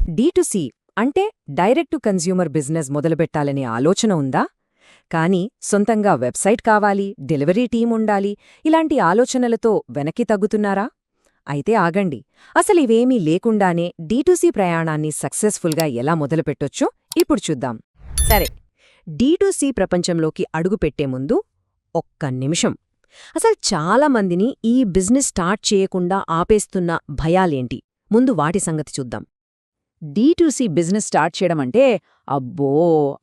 D2C అంటే direct to consumer business మొదలుపెట్టాలనే ఆలోచన ఉందా? కానీ సొంతంగా వెబ్సైట్ కావాలి, డెలివరీ టీం ఉండాలి, ఇలాంటి ఆలోచనలతో వెనక్కి తగ్గుతున్నారా? అయితే ఆగండి, అసలివేమీ లేకుండానే D2C ప్రయాణాన్ని సక్సెస్ఫుల్గా ఎలా మొదలుపెట్టొచ్చో ఇప్పుడు చూద్దాం. సరే, D2C ప్రపంచంలోకి అడుగుపెట్టే ముందు ఒక్క నిమిషం, అసలు చాలామందిని ఈ బిజినెస్ స్టార్ట్ చేయకుండా ఆపేస్తున్న భయాలేంటి? ముందు వాటి సంగతి చూద్దాం. D2C బిజినెస్ స్టార్ట్ చేయడం అంటే అబ్బో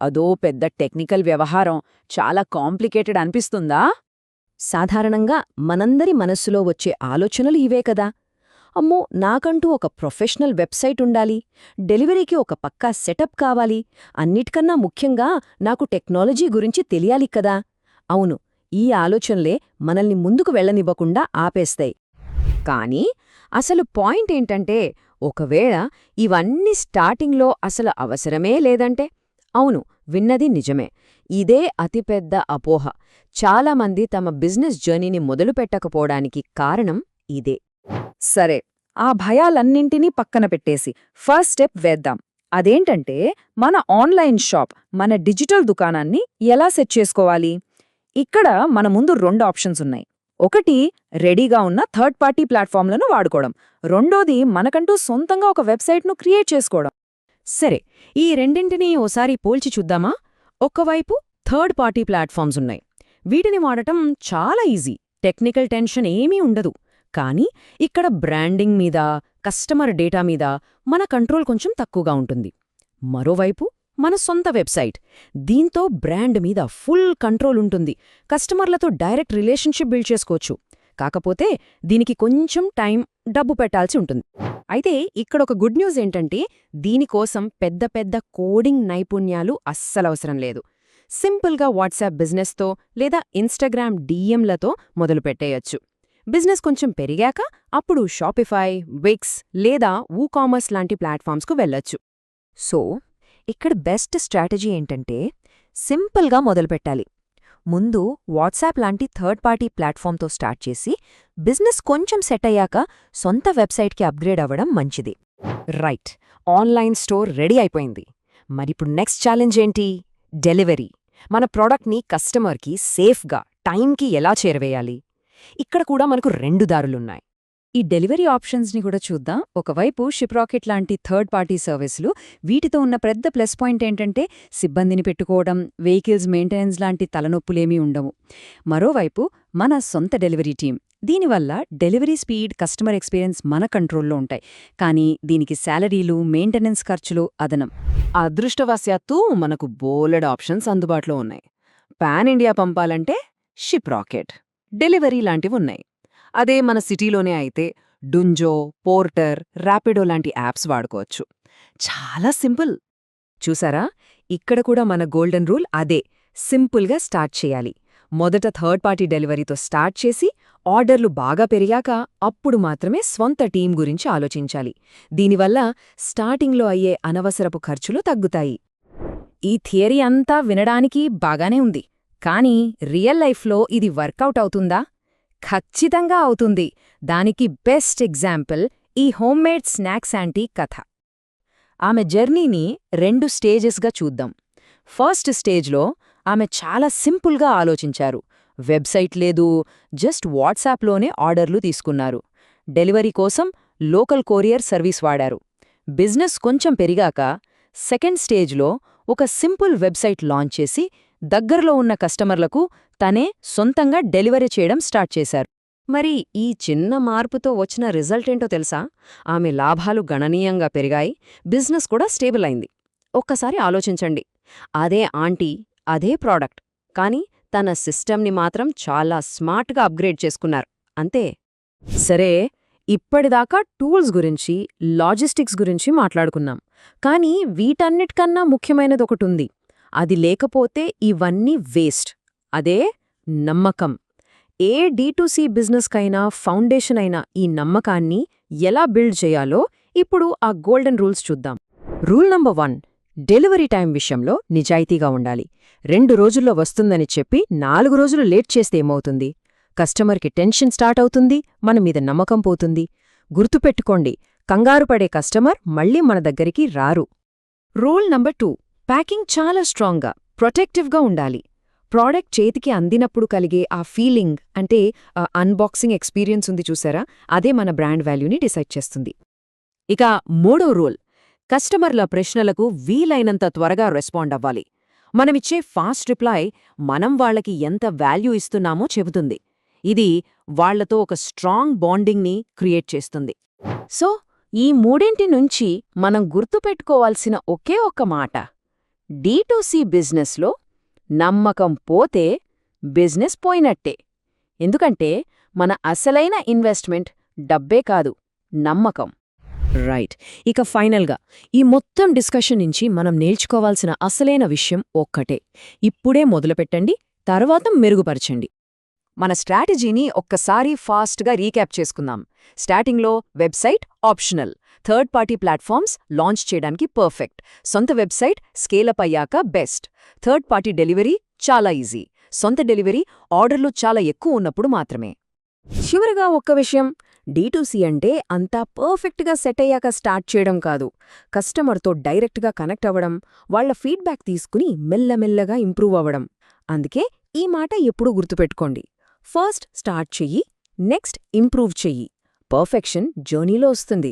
అదో పెద్ద టెక్నికల్ వ్యవహారం, చాలా కాంప్లికేటెడ్ అనిపిస్తుందా? సాధారణంగా మనందరి మనస్సులో వచ్చే ఆలోచనలు ఇవే కదా. అమ్మో, నాకంటూ ఒక ప్రొఫెషనల్ వెబ్సైట్ ఉండాలి, డెలివరీకి ఒక పక్కా సెటప్ కావాలి, అన్నిటికన్నా ముఖ్యంగా నాకు టెక్నాలజీ గురించి తెలియాలి కదా. అవును, ఈ ఆలోచనలే మనల్ని ముందుకు వెళ్లనివ్వకుండా ఆపేస్తాయి. కానీ అసలు పాయింట్ ఏంటంటే, ఒకవేళ ఇవన్నీ స్టార్టింగ్లో అసలు అవసరమే లేదంటే? అవును, విన్నది నిజమే. ఇదే అతిపెద్ద అపోహ. చాలామంది తమ బిజినెస్ జర్నీని మొదలుపెట్టకపోవడానికి కారణం ఇదే. సరే, ఆ భయాలన్నింటినీ పక్కన పెట్టేసి ఫస్ట్ స్టెప్ వేద్దాం. అదేంటంటే, మన ఆన్లైన్ షాప్, మన డిజిటల్ దుకాణాన్ని ఎలా సెట్ చేసుకోవాలి? ఇక్కడ మన ముందు 2 ఆప్షన్స్ ఉన్నాయి. ఒకటి, రెడీగా ఉన్న థర్డ్ పార్టీ ప్లాట్ఫామ్లను వాడుకోవడం. రెండోది, మనకంటూ సొంతంగా ఒక వెబ్సైట్ను క్రియేట్ చేసుకోవడం. సరే, ఈ రెండింటినీ ఓసారి పోల్చి చూద్దామా? ఒకవైపు థర్డ్ పార్టీ ప్లాట్ఫామ్స్ ఉన్నాయి. వీటిని వాడటం చాలా ఈజీ, టెక్నికల్ టెన్షన్ ఏమీ ఉండదు. కానీ ఇక్కడ బ్రాండింగ్ మీద, కస్టమర్ డేటా మీద మన కంట్రోల్ కొంచెం తక్కువగా ఉంటుంది. మరోవైపు మన సొంత వెబ్సైట్, దీంతో బ్రాండ్ మీద ఫుల్ కంట్రోల్ ఉంటుంది, కస్టమర్లతో డైరెక్ట్ రిలేషన్షిప్ బిల్డ్ చేసుకోవచ్చు. కాకపోతే దీనికి కొంచెం టైం, డబ్బు పెట్టాల్సి ఉంటుంది. అయితే ఇక్కడొక గుడ్ న్యూస్ ఏంటంటే, దీనికోసం పెద్ద పెద్ద కోడింగ్ నైపుణ్యాలు అస్సలవసరం లేదు. సింపుల్గా వాట్సాప్ బిజినెస్తో లేదా ఇన్స్టాగ్రామ్ DMలతో మొదలుపెట్టేయచ్చు. బిజినెస్ కొంచెం పెరిగాక అప్పుడు షాపిఫై, విక్స్ లేదా వూకామర్స్ లాంటి ప్లాట్ఫామ్స్కు వెళ్ళొచ్చు. సో ఇక్కడ బెస్ట్ స్ట్రాటజీ ఏంటంటే, సింపుల్గా మొదలుపెట్టాలి. ముందు వాట్సాప్ లాంటి థర్డ్ పార్టీ ప్లాట్ఫామ్తో స్టార్ట్ చేసి, బిజినెస్ కొంచెం సెట్ అయ్యాక సొంత వెబ్సైట్కి అప్గ్రేడ్ అవ్వడం మంచిది. రైట్, ఆన్లైన్ స్టోర్ రెడీ అయిపోయింది. మరిప్పుడు నెక్స్ట్ ఛాలెంజ్ ఏంటి? డెలివరీ. మన ప్రోడక్ట్ని కస్టమర్కి సేఫ్గా, టైంకి ఎలా చేరవేయాలి? ఇక్కడ కూడా మనకు 2 దారులున్నాయి. ఈ డెలివరీ ఆప్షన్స్ని కూడా చూద్దాం. ఒకవైపు షిప్రాకెట్ లాంటి థర్డ్ పార్టీ సర్వీసులు. వీటితో ఉన్న పెద్ద ప్లస్ పాయింట్ ఏంటంటే, సిబ్బందిని పెట్టుకోవడం, వెహికల్స్ మెయింటెనెన్స్ లాంటి తలనొప్పులేమీ ఉండవు. మరోవైపు మన సొంత డెలివరీ టీం. దీనివల్ల డెలివరీ స్పీడ్, కస్టమర్ ఎక్స్పీరియన్స్ మన కంట్రోల్లో ఉంటాయి. కానీ దీనికి శాలరీలు, మెయింటెనెన్స్ ఖర్చులు అదనం. అదృష్టవశాత్తు మనకు బోలెడ్ ఆప్షన్స్ అందుబాటులో ఉన్నాయి. పాన్ ఇండియా పంపాలంటే షిప్రాకెట్, డెలివరీ లాంటివున్నాయి. అదే మన సిటీలోనే అయితే డుంజో, పోర్టర్, ర్యాపిడో లాంటి యాప్స్ వాడుకోవచ్చు. చాలా సింపుల్. చూసారా, ఇక్కడ కూడా మన గోల్డెన్ రూల్ అదే, సింపుల్గా స్టార్ట్ చేయాలి. మొదట థర్డ్ పార్టీ డెలివరీతో స్టార్ట్ చేసి, ఆర్డర్లు బాగా పెరిగాక అప్పుడు మాత్రమే స్వంత టీం గురించి ఆలోచించాలి. దీనివల్ల స్టార్టింగ్లో అయ్యే అనవసరపు ఖర్చులు తగ్గుతాయి. ఈ థియరీ అంతా వినడానికి బాగానే ఉంది, కానీ రియల్ లైఫ్లో ఇది వర్కౌట్ అవుతుందా? ఖచ్చితంగా అవుతుంది. దానికి బెస్ట్ ఎగ్జాంపుల్ ఈ హోమ్మేడ్ స్నాక్స్ ఆంటీ కథ. ఆమె జర్నీని 2 స్టేజెస్గా చూద్దాం. ఫస్ట్ స్టేజ్లో ఆమె చాలా సింపుల్గా ఆలోచించారు. వెబ్సైట్ లేదు, జస్ట్ వాట్సాప్లోనే ఆర్డర్లు తీసుకున్నారు. డెలివరీ కోసం లోకల్ కొరియర్ సర్వీస్ వాడారు. బిజినెస్ కొంచెం పెరిగాక సెకండ్ స్టేజ్లో ఒక సింపుల్ వెబ్సైట్ లాంచ్ చేసి, దగ్గరలో ఉన్న కస్టమర్లకు తనే సొంతంగా డెలివరీ చేయడం స్టార్ట్ చేశారు. మరి ఈ చిన్న మార్పుతో వచ్చిన రిజల్ట్ ఏంటో తెలుసా? ఆమె లాభాలు గణనీయంగా పెరిగాయి, బిజినెస్ కూడా స్టేబుల్ అయింది. ఒక్కసారి ఆలోచించండి, అదే ఆంటీ, అదే ప్రోడక్ట్, కానీ తన సిస్టమ్ని మాత్రం చాలా స్మార్ట్గా అప్గ్రేడ్ చేసుకున్నారు, అంతే. సరే, ఇప్పటిదాకా టూల్స్ గురించి, లాజిస్టిక్స్ గురించి మాట్లాడుకున్నాం. కానీ వీటన్నిటికన్నా ముఖ్యమైనదొకటుంది. అది లేకపోతే ఇవన్నీ వేస్ట్. అదే నమ్మకం. ఏ D2C బిజినెస్కైనా ఫౌండేషన్ అయిన ఈ నమ్మకాన్ని ఎలా బిల్డ్ చేయాలో ఇప్పుడు ఆ గోల్డెన్ రూల్స్ చూద్దాం. రూల్ నంబర్ 1, డెలివరీ టైం విషయంలో నిజాయితీగా ఉండాలి. 2 రోజుల్లో వస్తుందని చెప్పి 4 రోజులు లేట్ చేస్తే ఏమవుతుంది? కస్టమర్కి టెన్షన్ స్టార్ట్ అవుతుంది, మన మీద నమ్మకం పోతుంది. గుర్తుపెట్టుకోండి, కంగారు పడే కస్టమర్ మళ్ళీ మన దగ్గరికి రారు. రూల్ నంబర్ 2, ప్యాకింగ్ చాలా స్ట్రాంగ్గా, ప్రొటెక్టివ్గా ఉండాలి. ప్రోడక్ట్ చేతికి అందినప్పుడు కలిగే ఆ ఫీలింగ్, అంటే అన్బాక్సింగ్ ఎక్స్పీరియన్స్ ఉంది చూసారా, అదే మన బ్రాండ్ వాల్యూని డిసైడ్ చేస్తుంది. ఇక 3వ రూల్, కస్టమర్ల ప్రశ్నలకు వీలైనంత త్వరగా రెస్పాండ్ అవ్వాలి. మనమిచ్చే ఫాస్ట్ రిప్లై మనం వాళ్లకి ఎంత వాల్యూ ఇస్తున్నామో చెబుతుంది. ఇది వాళ్లతో ఒక స్ట్రాంగ్ బాండింగ్ని క్రియేట్ చేస్తుంది. సో ఈ మూడింటి నుంచి మనం గుర్తుపెట్టుకోవాల్సిన ఒకే ఒక్క మాట, D2C బిజినెస్లో నమ్మకం పోతే బిజినెస్ పోయినట్టే. ఎందుకంటే మన అసలైన ఇన్వెస్ట్మెంట్ డబ్బే కాదు, నమ్మకం. రైట్. ఇక ఫైనల్గా ఈ మొత్తం డిస్కషన్ నుంచి మనం నేర్చుకోవాల్సిన అసలైన విషయం ఒక్కటే. ఇప్పుడే మొదలుపెట్టండి, తర్వాత మెరుగుపరచండి. మన స్ట్రాటజీని ఒక్కసారి ఫాస్ట్గా రీక్యాప్ చేసుకుందాం. స్టార్టింగ్లో website optional, third party platforms launch చేయడానికి పర్ఫెక్ట్, సొంత వెబ్సైట్ స్కేలప్ అయ్యాక బెస్ట్, థర్డ్ పార్టీ డెలివరీ చాలా ఈజీ, సొంత డెలివరీ ఆర్డర్లు చాలా ఎక్కువ ఉన్నప్పుడు మాత్రమే. చివరగా ఒక్క విషయం, D2C అంటే అంతా పర్ఫెక్ట్గా సెట్ అయ్యాక స్టార్ట్ చేయడం కాదు. కస్టమర్తో డైరెక్ట్గా కనెక్ట్ అవ్వడం, వాళ్ల ఫీడ్బ్యాక్ తీసుకుని మెల్లమెల్లగా ఇంప్రూవ్ అవ్వడం. అందుకే ఈ మాట ఎప్పుడూ గుర్తుపెట్టుకోండి. ఫస్ట్ స్టార్ట్ చెయ్యి, నెక్స్ట్ ఇంప్రూవ్ చెయ్యి. పర్ఫెక్షన్ జర్నీలో వస్తుంది.